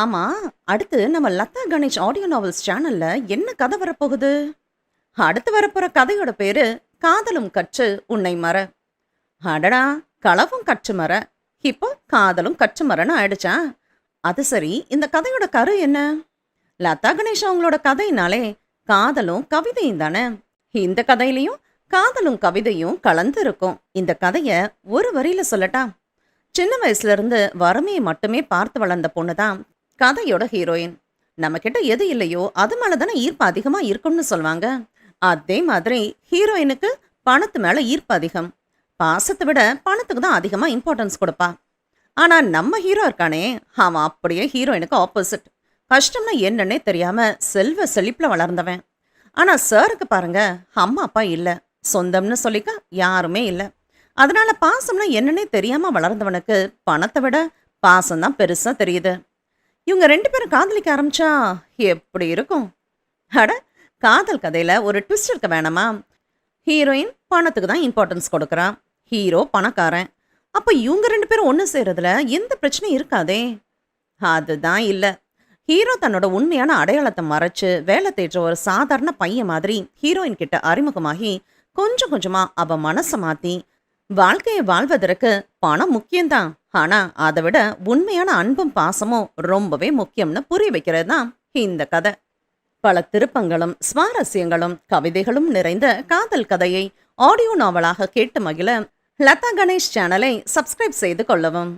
ஆமா, அடுத்து நம்ம லதா கணேஷ் ஆடியோ நாவல்ஸ் சேனல்ல என்ன கதை வரப்போகுது? அடுத்து வரப்போற கதையோட பேரு காதலும் கற்று உன்னை மற. அடடா! களவும் கற்று மற. இப்போ காதலும் கற்று மறன்னு ஆயிடுச்சா? அது சரி, இந்த கதையோட கரு என்ன? லதா கணேஷ் அவங்களோட கதைனாலே காதலும் கவிதையும் தானே. இந்த கதையிலயும் காதலும் கவிதையும் கலந்து இருக்கும். இந்த கதைய ஒரு வரியில சொல்லட்டா? சின்ன வயசுல இருந்து வறுமையை மட்டுமே பார்த்து வளர்ந்த பொண்ணுதான் கதையோட ஹீரோயின். நம்ம கிட்ட எது இல்லையோ அது மேலதானே ஈர்ப்பு அதிகமா இருக்கும்னு சொல்லுவாங்க. அதே மாதிரி ஹீரோயினுக்கு பணத்து மேல ஈர்ப்பு அதிகம். பாசத்தை விட பணத்துக்கு தான் அதிகமா இம்பார்ட்டன்ஸ் கொடுப்பா. ஆனா நம்ம ஹீரோ இருக்கானே, அவன் அப்படியே ஹீரோயினுக்கு ஆப்போசிட். கஷ்டம்னா என்னன்னே தெரியாம செல்வ செழிப்புல வளர்ந்தவன். ஆனா சாருக்கு பாருங்க, அம்மா அப்பா இல்ல, சொந்தம்னு சொல்லிக்க யாருமே இல்ல. அதனால பாசம்னா என்னன்னே தெரியாம வளர்ந்தவனுக்கு பணத்தை விட பாசம் தான் பெருசா தெரியுது. இவங்க ரெண்டு பேரும் காதலிக்க ஆரம்பிச்சா எப்படி இருக்கும்? அட, காதல் கதையில ஒரு ட்விஸ்ட் இருக்க வேணாமா? ஹீரோயின் பணத்துக்கு தான் இம்பார்ட்டன்ஸ் கொடுக்கறான், ஹீரோ பணக்காரன். அப்ப இவங்க ரெண்டு பேரும் ஒண்ணு சேர்றதுல எந்த பிரச்சனையும் இருக்காதே. அதுதான் இல்ல. ஹீரோ தன்னோட உண்மையான அடையாளத்தை மறைச்சு வேலை தேடுற ஒரு சாதாரண பையன் மாதிரி ஹீரோயின் கிட்ட அறிமுகமாகி கொஞ்சம் கொஞ்சமா அவ மனசை மாத்தி வாழ்க்கையை வாழ்வதற்கு பணம் முக்கியம்தான், ஆனா அதை விட உண்மையான அன்பும் பாசமும் ரொம்பவே முக்கியம்னு புரிய வைக்கிறது தான் இந்த கதை. பல திருப்பங்களும் சுவாரஸ்யங்களும் கவிதைகளும் நிறைந்த காதல் கதையை ஆடியோ நாவலாக கேட்டு மகிழ லதா கணேஷ் சேனலை சப்ஸ்கிரைப் செய்து கொள்ளவும்.